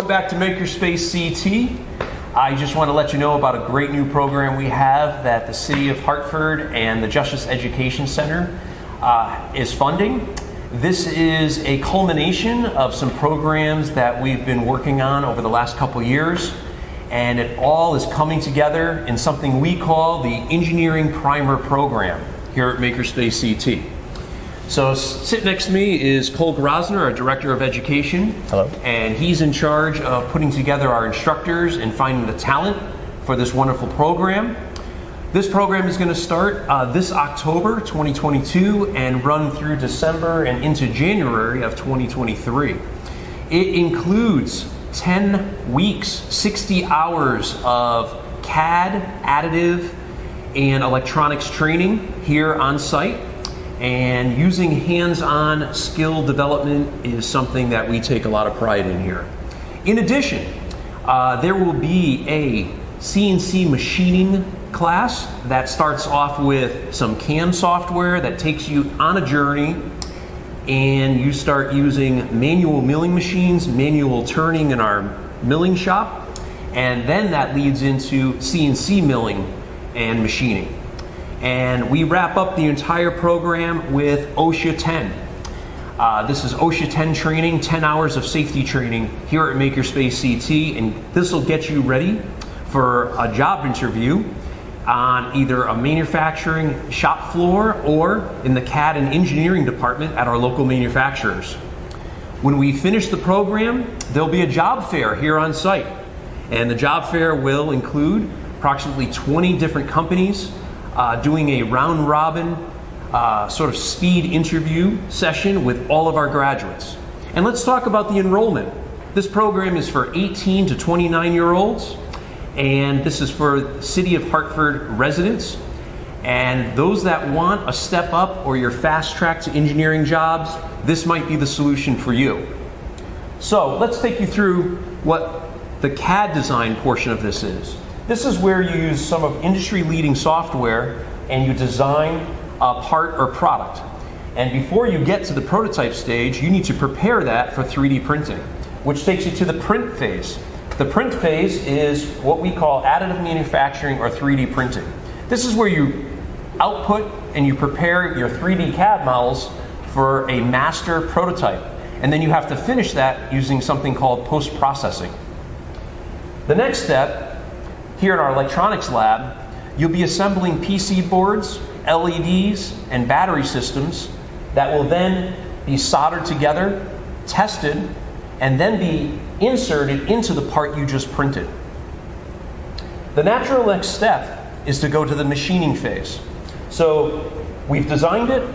welcome back to MakerspaceCT. I just want to let you know about a great new program we have that the City of Hartford and the Justice Education Center is funding. This is a culmination of some programs that we've been working on over the last couple years, and it all is coming together in something we call the Engineering Primer Program here at MakerspaceCT. So sitting next to me is 𝗬𝗁𝗲𝗄, our Director of Education. Hello. And he's in charge of putting together our instructors and finding the talent for this wonderful program. This program is going to start this October 2022 and run through December and into January of 2023. It includes 10 weeks, 60 hours of CAD, additive, and electronics training here on site. And using hands-on skill development is something that we take a lot of pride in here. In addition, there will be a CNC machining class that starts off with some CAM software that takes you on a journey, and you start using manual milling machines, manual turning in our milling shop, and then that leads into CNC milling and machining. And we wrap up the entire program with 𝗬𝗫𝗃. This is 𝗬𝗫𝗃 training, 10 hours of safety training here at MakerspaceCT, and this will get you ready for a job interview on either a manufacturing shop floor or in the CAD and engineering department at our local manufacturers. When we finish the program, there'll be a job fair here on site, and the job fair will include approximately 20 different companies doing a round-robin sort of speed interview session with all of our graduates. And let's talk about the enrollment. This program is for 18 to 29-year-olds, and this is for City of Hartford residents. And those that want a step up or your fast track to engineering jobs, this might be the solution for you. So let's take you through what the CAD design portion of this is. This is where you use some of industry-leading software and you design a part or product. And before you get to the prototype stage, you need to prepare that for 3D printing, which takes you to the print phase. The print phase is what we call additive manufacturing or 3D printing. This is where you output and you prepare your 3D CAD models for a master prototype. And then you have to finish that using something called post-processing. The next step, here in our electronics lab, you'll be assembling PC boards, LEDs, and battery systems that will then be soldered together, tested, and then be inserted into the part you just printed. The natural next step is to go to the machining phase. So we've designed it,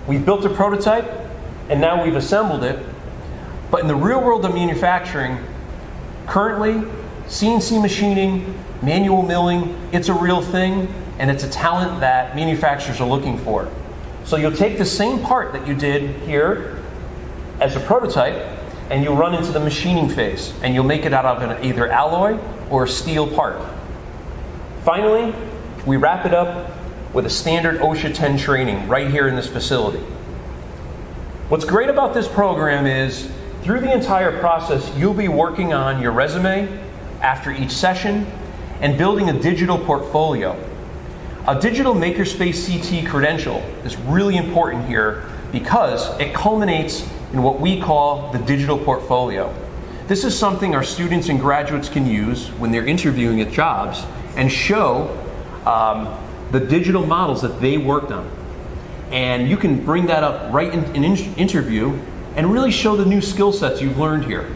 we've built a prototype, and now we've assembled it. But in the real world of manufacturing, currently, CNC machining, manual milling, it's a real thing, and it's a talent that manufacturers are looking for. So you'll take the same part that you did here as a prototype, and you'll run into the machining phase, and you'll make it out of an either alloy or a steel part. Finally, we wrap it up with a standard 𝗬𝗫𝗃 training right here in this facility. What's great about this program is, through the entire process, you'll be working on your resume after each session and building a digital portfolio. A digital MakerspaceCT credential is really important here because it culminates in what we call the digital portfolio. This is something our students and graduates can use when they're interviewing at jobs and show the digital models that they worked on. And you can bring that up right in an interview and really show the new skill sets you've learned here.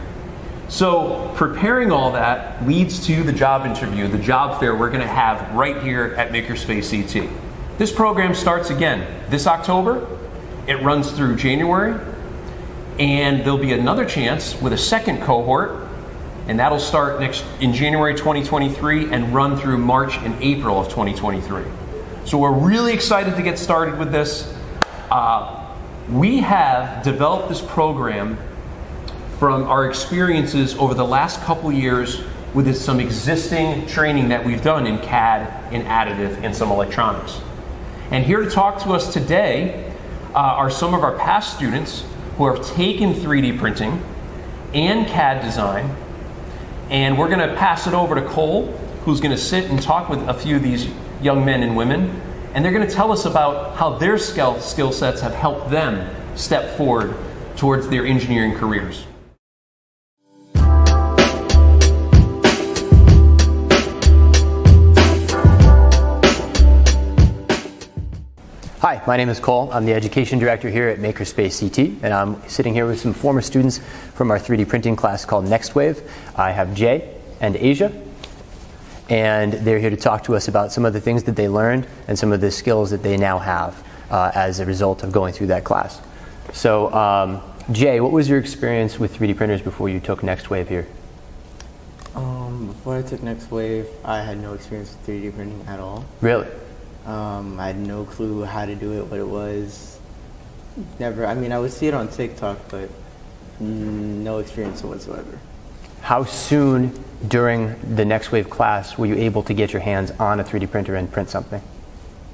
So preparing all that leads to the job interview, the job fair we're going to have right here at MakerspaceCT. This program starts again this October. It runs through January, and there'll be another chance with a second cohort, and that'll start in January 2023 and run through March and April of 2023. So we're really excited to get started with this. We have developed this program from our experiences over the last couple years with some existing training that we've done in CAD, in additive, and some electronics. And here to talk to us today are some of our past students who have taken 3D printing and CAD design And we're going to pass it over to Cole, who's going to sit and talk with a few of these young men and women. And they're going to tell us about how their skill sets have helped them step forward towards their engineering careers. Hi, my name is Cole. I'm the Education Director here at MakerspaceCT, and I'm sitting here with some former students from our 3D printing class called 𝗃𝗏𝗃. I have Jay and Asia, and they're here to talk to us about some of the things that they learned and some of the skills that they now have as a result of going through that class. So, Jay, what was your experience with 3D printers before you took 𝗃𝗏𝗃 here? Before I took 𝗃𝗏𝗃, I had no experience with 3D printing at all. Really? I had no clue how to do it, what it was. Never, I mean, I would see it on TikTok, but no experience whatsoever. How soon during the 𝗃𝗏𝗃 class were you able to get your hands on a 3D printer and print something?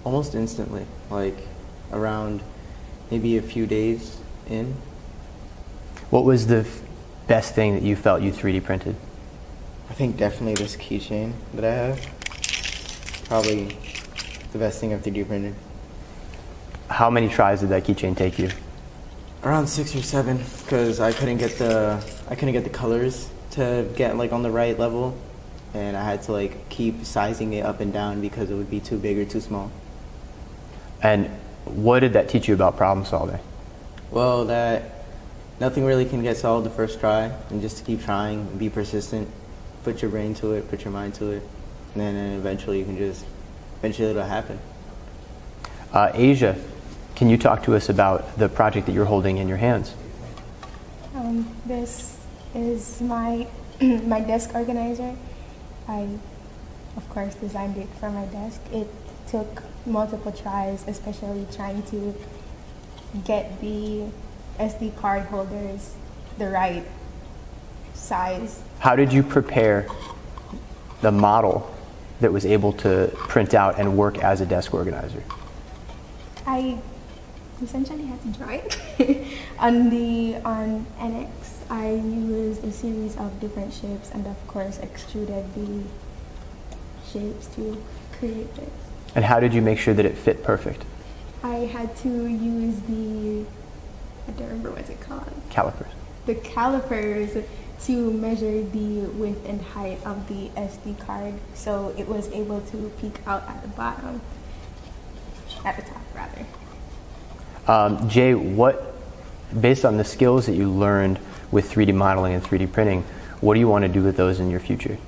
Almost instantly, like around maybe a few days in. What was the best thing that you felt you 3D printed? I think definitely this keychain that I have. Probably the best thing I've 3D printed. How many tries did that keychain take you? Around 6 or 7, because I couldn't get the colors to get like on the right level, and I had to like keep sizing it up and down because it would be too big or too small. And what did that teach you about problem solving? Well, that nothing really can get solved the first try, and just to keep trying, be persistent, put your brain to it, put your mind to it, and then eventually it'll happen. Asia, can you talk to us about the project that you're holding in your hands? This is my my desk organizer. I, of course, designed it for my desk. It took multiple tries, especially trying to get the SD card holders the right size. How did you prepare the model that was able to print out and work as a desk organizer? I essentially had to draw it. on NX, I used a series of different shapes and of course extruded the shapes to create this. And how did you make sure that it fit perfect? I had to use I don't remember what's it called. Calipers. The calipers to measure the width and height of the SD card, so it was able to peek out at the bottom, at the top rather. Jay, based on the skills that you learned with 3D modeling and 3D printing, what do you want to do with those in your future?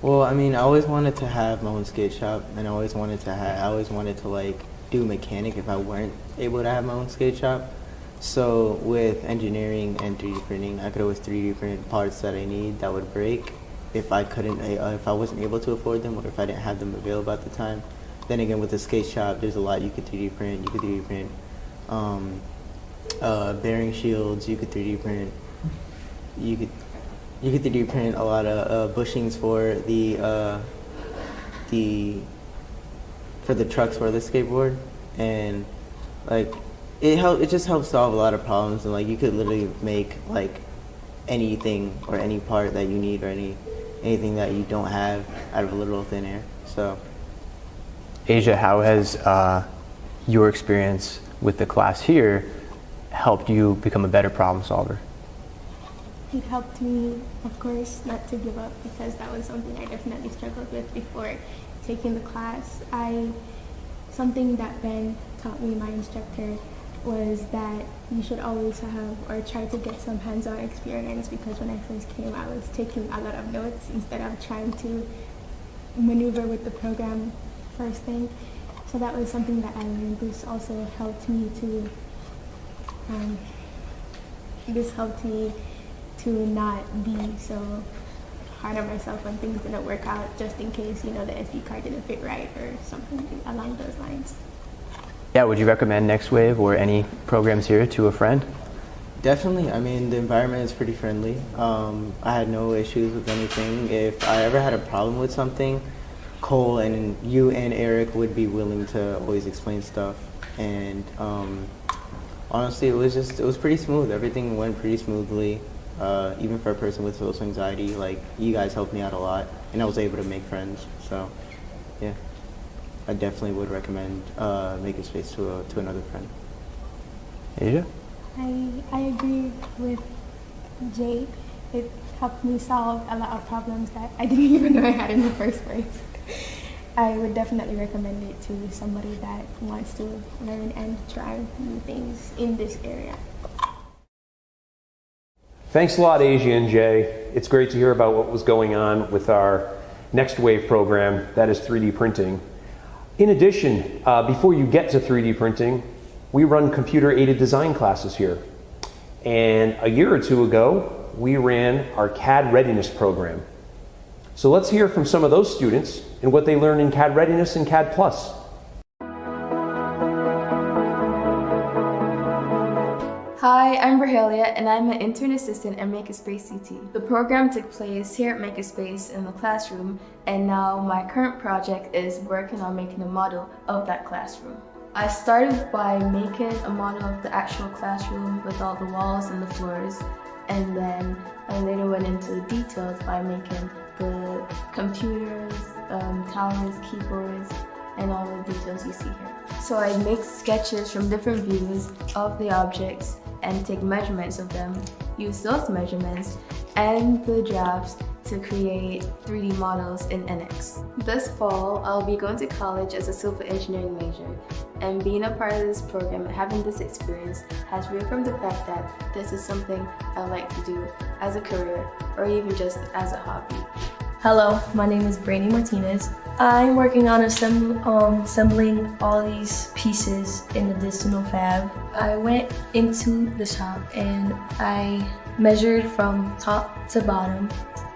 Well, I mean, I always wanted to have my own skate shop, and I always wanted to like do mechanic if I weren't able to have my own skate shop. So with engineering and 3D printing, I could always 3D print parts that I need that would break if I wasn't able to afford them, or if I didn't have them available at the time. Then again, with the skate shop, there's a lot you could 3D print. You could 3D print bearing shields. You could 3D print. You could 3D print a lot of bushings for the trucks for the skateboard, and like it just helps solve a lot of problems. And like you could literally make like anything or any part that you need or anything that you don't have out of a literal thin air. So, Asia, how has your experience with the class here helped you become a better problem solver? It helped me, of course, not to give up, because that was something I definitely struggled with before taking the class. Something that Ben taught me, my instructor, was that you should always have or try to get some hands-on experience, because when I first came, I was taking a lot of notes instead of trying to maneuver with the program first thing. So that was something that I learned. This also helped me to not be so hard on myself when things didn't work out, just in case, the SD card didn't fit right or something along those lines. Yeah, would you recommend 𝗃𝗏𝗃 or any programs here to a friend? Definitely. I mean, the environment is pretty friendly. I had no issues with anything. If I ever had a problem with something, Cole and you and Eric would be willing to always explain stuff. And honestly, it was pretty smooth. Everything went pretty smoothly. Even for a person with social anxiety, like, you guys helped me out a lot, and I was able to make friends. So, yeah, I definitely would recommend Makerspace to another friend. Asia? I agree with Jay. It helped me solve a lot of problems that I didn't even know I had in the first place. I would definitely recommend it to somebody that wants to learn and try new things in this area. Thanks a lot, Asia and Jay. It's great to hear about what was going on with our Next Wave program, that is 3D printing. In addition, before you get to 3D printing, we run computer-aided design classes here. And a year or two ago, we ran our CAD readiness program. So let's hear from some of those students and what they learned in CAD readiness and CAD Plus. Hi, I'm 𝗿𝗿𝗀𝗃, and I'm an intern assistant at MakerspaceCT. The program took place here at Makerspace in the classroom, and now my current project is working on making a model of that classroom. I started by making a model of the actual classroom with all the walls and the floors, and then I later went into the details by making the computers, towers, keyboards, and all the details you see here. So I make sketches from different views of the objects and take measurements of them, use those measurements and the drafts to create 3D models in NX. This fall, I'll be going to college as a civil engineering major, and being a part of this program and having this experience has reaffirmed the fact that this is something I like to do as a career or even just as a hobby. Hello, my name is Brandi Martinez. I'm working on assembling all these pieces in the additional fab. I went into the shop and I measured from top to bottom.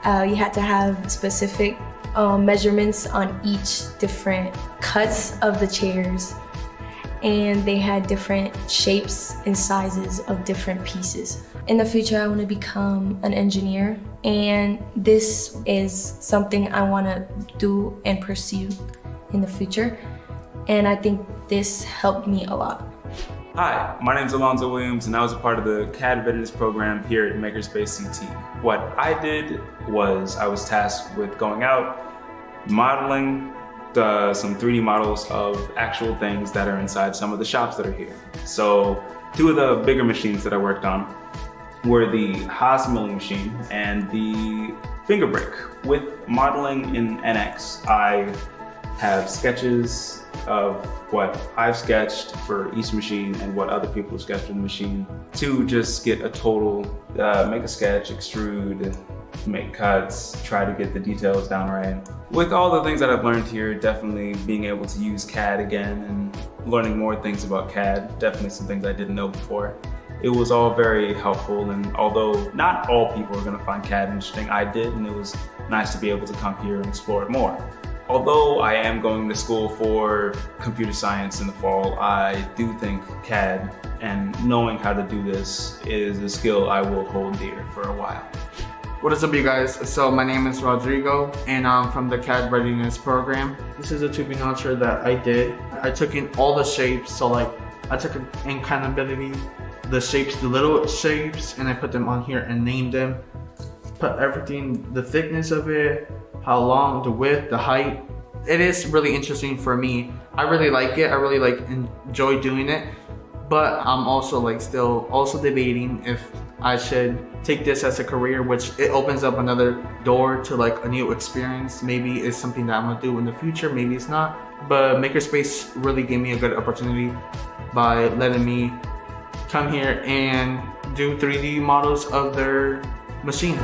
You had to have specific measurements on each different cuts of the chairs, and they had different shapes and sizes of different pieces. In the future, I want to become an engineer, and this is something I want to do and pursue in the future, and I think this helped me a lot. Hi, my name is Alonzo Williams, and I was a part of the CAD readiness program here at MakerspaceCT. What I did was I was tasked with going out, modeling some 3D models of actual things that are inside some of the shops that are here. So two of the bigger machines that I worked on were the 𝗧𝗵𝗶𝘀 milling machine and the finger brick. With modeling in NX, I have sketches of what I've sketched for each machine and what other people have sketched in the machine to just get a total, make a sketch, extrude, make cuts, try to get the details down right. With all the things that I've learned here, definitely being able to use CAD again and learning more things about CAD, definitely some things I didn't know before. It was all very helpful, and although not all people are going to find CAD interesting, I did, and it was nice to be able to come here and explore it more. Although I am going to school for computer science in the fall, I do think CAD and knowing how to do this is a skill I will hold dear for a while. What is up, you guys? So my name is Rodrigo, and I'm from the CAD readiness program. This is a tubing notcher that I did. I took in all the shapes, so like I took in Accountability, the shapes, the little shapes, and I put them on here and named them. Put everything, the thickness of it, how long, the width, the height. It is really interesting for me. I really like it. I really enjoy doing it. But I'm also still debating if I should take this as a career, which it opens up another door to a new experience. Maybe it's something that I'm gonna do in the future, maybe it's not. But Makerspace really gave me a good opportunity by letting me come here and do 3D models of their machines.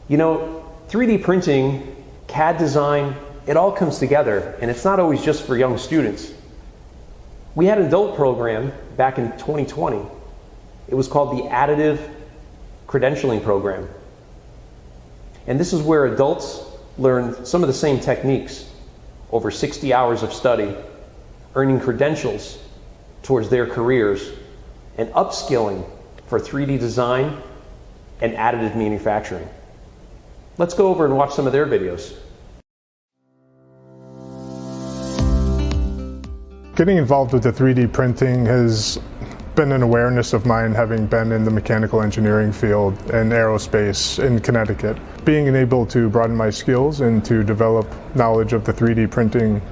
You know, 3D printing, CAD design, it all comes together, and it's not always just for young students. We had an adult program back in 2020. It was called the Additive Credentialing Program. And this is where adults learn some of the same techniques over 60 hours of study, earning credentials towards their careers, and upskilling for 3D design and additive manufacturing. Let's go over and watch some of their videos. Getting involved with the 3D printing has been an awareness of mine, having been in the mechanical engineering field and aerospace in Connecticut. Being able to broaden my skills and to develop knowledge of the 3D printing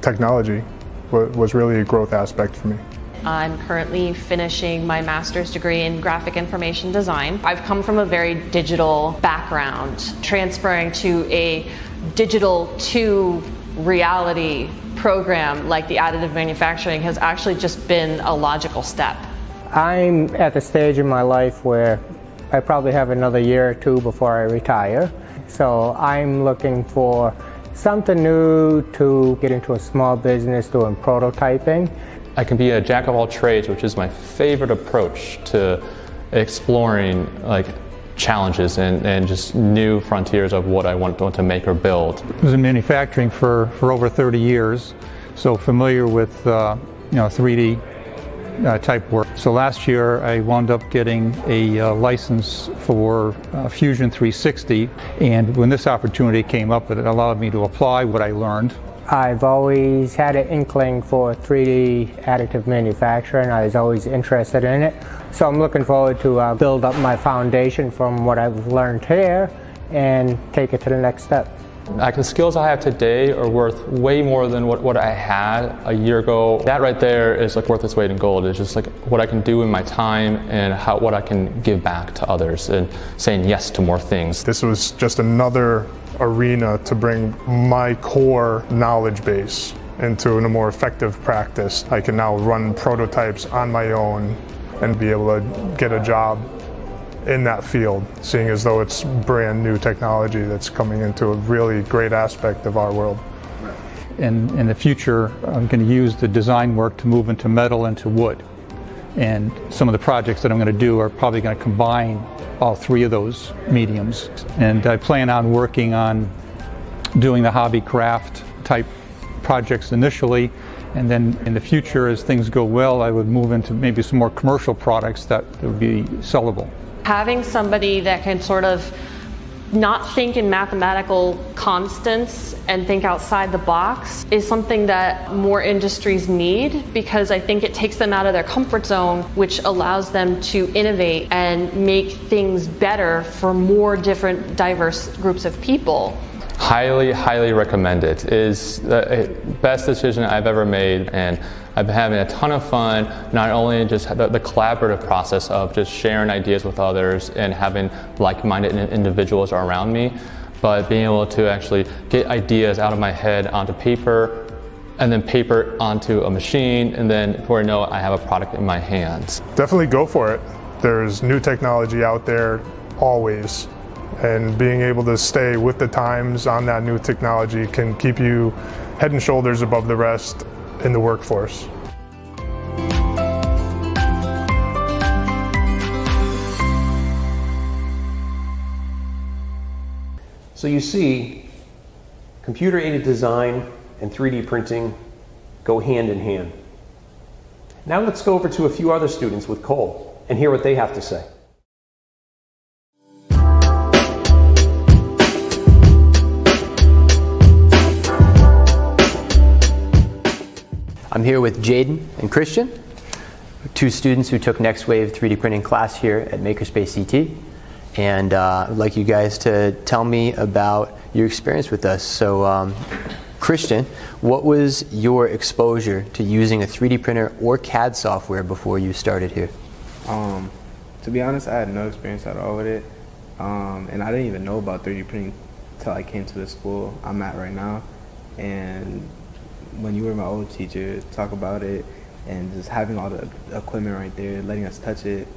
technology was really a growth aspect for me. I'm currently finishing my master's degree in graphic information design. I've come from a very digital background. Transferring to a digital to reality program like the additive manufacturing has actually just been a logical step. I'm at the stage in my life where I probably have another year or two before I retire. So I'm looking for something new to get into a small business doing prototyping. I can be a jack of all trades, which is my favorite approach to exploring challenges and just new frontiers of what I want to make or build. I was in manufacturing for over 30 years, so familiar with 3D type work. So last year I wound up getting a license for Fusion 360, and when this opportunity came up, it allowed me to apply what I learned. I've always had an inkling for 3D additive manufacturing. I was always interested in it. So I'm looking forward to build up my foundation from what I've learned here and take it to the next step. The skills I have today are worth way more than what I had a year ago. That right there is worth its weight in gold. It's just what I can do in my time and what I can give back to others and saying yes to more things. This was just another arena to bring my core knowledge base into a more effective practice. I can now run prototypes on my own and be able to get a job in that field, seeing as though it's brand new technology that's coming into a really great aspect of our world. And in the future, I'm going to use the design work to move into metal and to wood. And some of the projects that I'm going to do are probably going to combine all three of those mediums. And I plan on working on doing the hobby craft type projects initially, and then in the future, as things go well, I would move into maybe some more commercial products that would be sellable. Having somebody that can sort of not think in mathematical constants and think outside the box is something that more industries need, because I think it takes them out of their comfort zone, which allows them to innovate and make things better for more different diverse groups of people. Highly, highly recommend it. It is the best decision I've ever made, and I've been having a ton of fun, not only just the collaborative process of just sharing ideas with others and having like-minded individuals around me, but being able to actually get ideas out of my head onto paper, and then paper onto a machine, and then before I know it, I have a product in my hands. Definitely go for it. There's new technology out there always, and being able to stay with the times on that new technology can keep you head and shoulders above the rest in the workforce. So you see, computer-aided design and 3D printing go hand in hand. Now let's go over to a few other students with Cole and hear what they have to say. I'm here with Jaden and Christian, two students who took Next Wave 3D printing class here at MakerspaceCT. And I'd like you guys to tell me about your experience with us. So Christian, what was your exposure to using a 3D printer or CAD software before you started here? To be honest, I had no experience at all with it. And I didn't even know about 3D printing until I came to the school I'm at right now. And when you were my old teacher, talk about it and just having all the equipment right there, letting us touch it,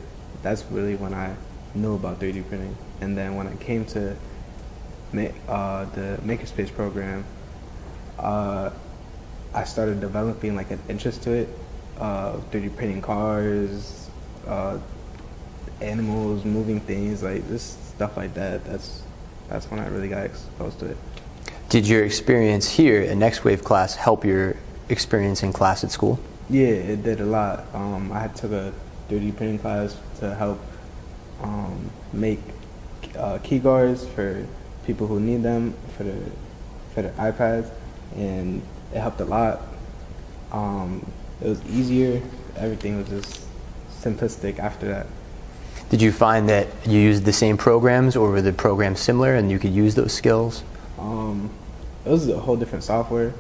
that's really when I knew about 3D printing. And then when I came to the Makerspace program, I started developing like an interest to it, 3D printing cars, animals, moving things, like this stuff like that. That's when I really got exposed to it. Did your experience here at Next Wave class help your experience in class at school? Yeah, it did a lot. I had took a 3D printing class to help make key guards for people who need them for the iPads, and it helped a lot. It was easier. Everything was just simplistic after that. Did you find that you used the same programs, or were the programs similar and you could use those skills? It was a whole different software,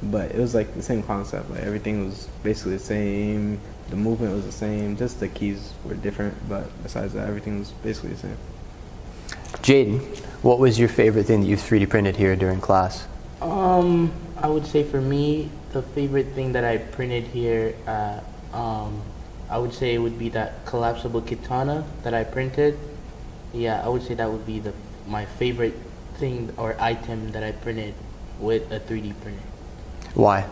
but it was like the same concept. Like everything was basically the same. The movement was the same. Just the keys were different, but besides that, everything was basically the same. Jaden, what was your favorite thing that you've 3D printed here during class? I would say for me, the favorite thing that I printed here, I would say it would be that collapsible katana that I printed. Yeah, I would say that would be my favorite thing or item that I printed with a 3D printer. Why?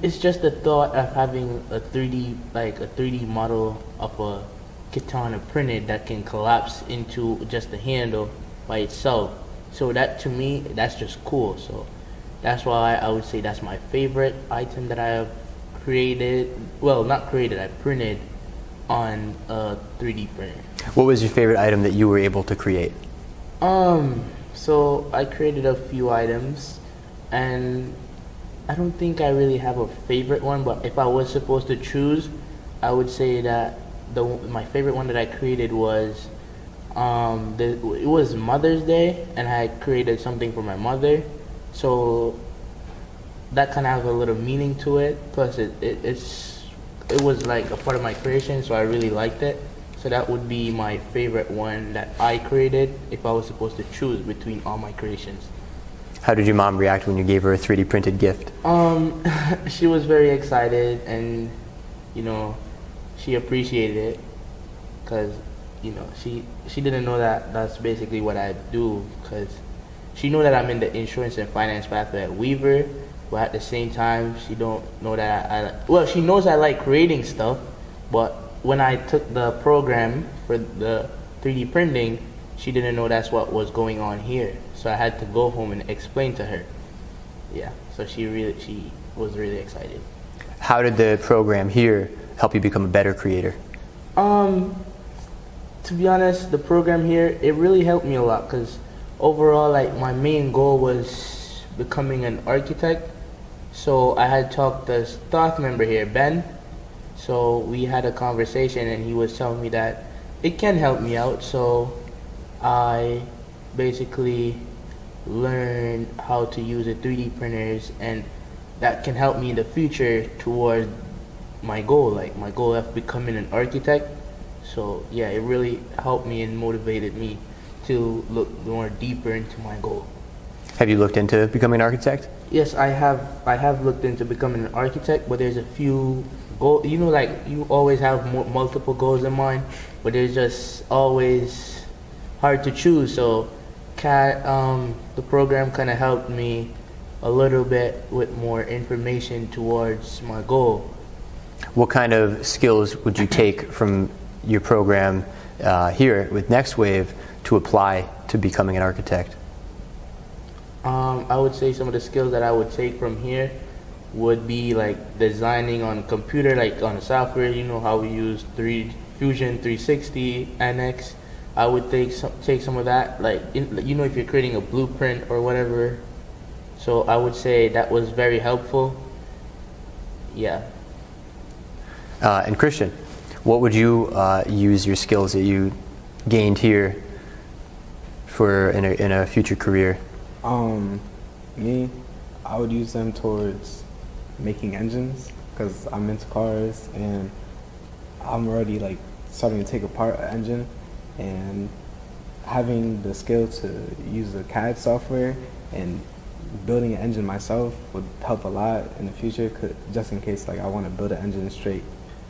It's just the thought of having a 3D model of a katana printed that can collapse into just the handle by itself. So that, to me, that's just cool. So that's why I would say that's my favorite item that I have created. Well, not created, I printed on a 3D printer. What was your favorite item that you were able to create? So I created a few items, and I don't think I really have a favorite one, but if I was supposed to choose, I would say that my favorite one that I created was, it was Mother's Day, and I created something for my mother. So that kind of has a little meaning to it. Plus it was like a part of my creation, so I really liked it. So that would be my favorite one that I created if I was supposed to choose between all my creations. How did your mom react when you gave her a 3D printed gift? She was very excited, and she appreciated it, because she didn't know that that's basically what I do, because she knew that I'm in the insurance and finance pathway at Weaver, but at the same time she don't know that she knows I like creating stuff, but when I took the program for the 3D printing, she didn't know that's what was going on here. So I had to go home and explain to her. Yeah, so she was really excited. How did the program here help you become a better creator? To be honest, the program here, it really helped me a lot, because overall, like, my main goal was becoming an architect. So I had talked to a staff member here, Ben. So we had a conversation, and he was telling me that it can help me out. So I basically learned how to use the 3D printers, and that can help me in the future toward my goal, like my goal of becoming an architect. So yeah, it really helped me and motivated me to look more deeper into my goal. Have you looked into becoming an architect? Yes, I have looked into becoming an architect, but there's a few goals. Like, you always have multiple goals in mind, but there's just always hard to choose. So the program kind of helped me a little bit with more information towards my goal. What kind of skills would you take from your program here with NextWave to apply to becoming an architect? I would say some of the skills that I would take from here would be like designing on computer, like on the software. How we use Fusion 360, NX. I would take some of that, like if you're creating a blueprint or whatever. So I would say that was very helpful. Yeah. And Christian, what would you use your skills that you gained here for in a future career? Me, I would use them towards making engines, because I'm into cars, and I'm already like starting to take apart an engine, and having the skill to use the CAD software and building an engine myself would help a lot in the future, just in case like I want to build an engine straight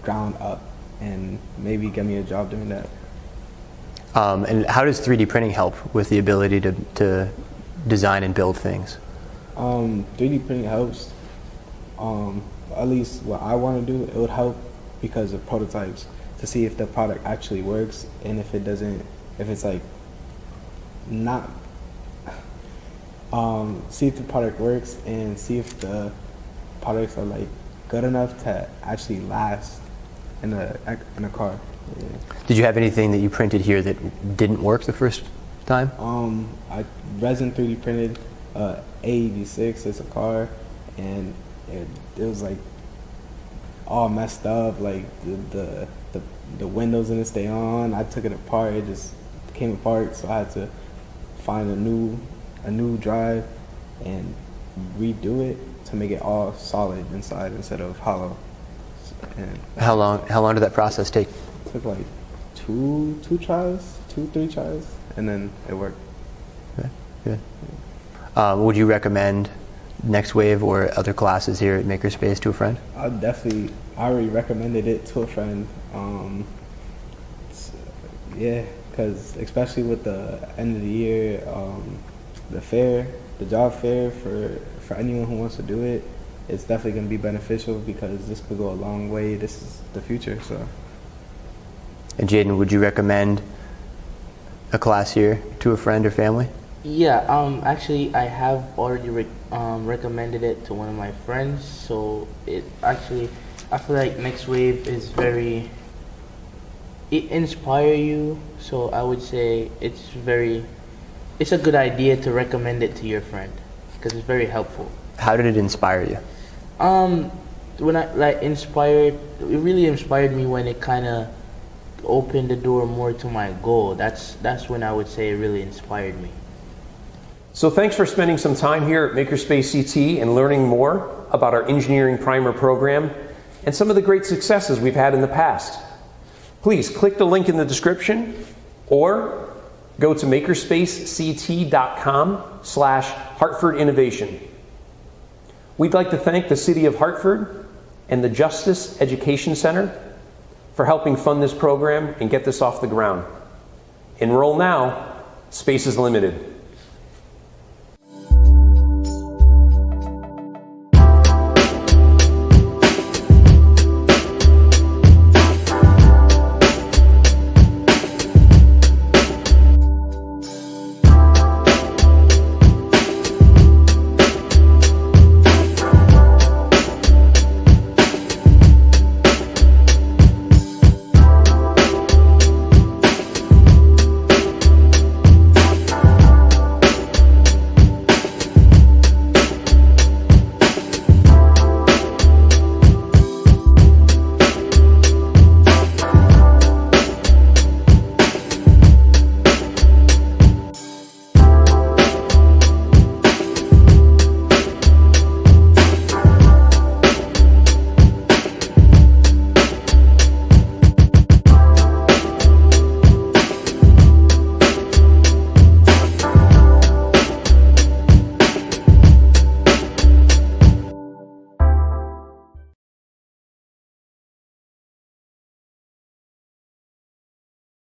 ground up, and maybe get me a job doing that. And how does 3D printing help with the ability to design and build things? 3D printing helps. At least what I want to do, it would help because of prototypes, to see if the product actually works, and if it doesn't, if it's like not, see if the product works, and see if the products are like good enough to actually last in a car. Yeah. Did you have anything that you printed here that didn't work the first time? I resin 3D printed 𝗍𝗵𝗀𝗃. It's a car, and it was like all messed up. Like the windows didn't stay on. I took it apart. It just came apart. So I had to find a new drive and redo it to make it all solid inside instead of hollow. And How long did that process take? it took like two, 3 tries, and then it worked. Okay, good. Would you recommend NextWave or other classes here at Makerspace to a friend? I already recommended it to a friend. Yeah, because especially with the end of the year, the job fair for anyone who wants to do it, it's definitely going to be beneficial because this could go a long way. This is the future. So. And Jaden, would you recommend a class here to a friend or family? Yeah, actually, I have already recommended it to one of my friends. So I feel like NextWave is it inspires you. So I would say it's a good idea to recommend it to your friend because it's very helpful. How did it inspire you? When it really inspired me when it kind of opened the door more to my goal. That's when I would say it really inspired me. So thanks for spending some time here at MakerspaceCT and learning more about our engineering primer program and some of the great successes we've had in the past. Please click the link in the description or go to MakerspaceCT.com/Hartford Innovation. We'd like to thank the City of Hartford and the Justice Education Center for helping fund this program and get this off the ground. Enroll now, space is limited.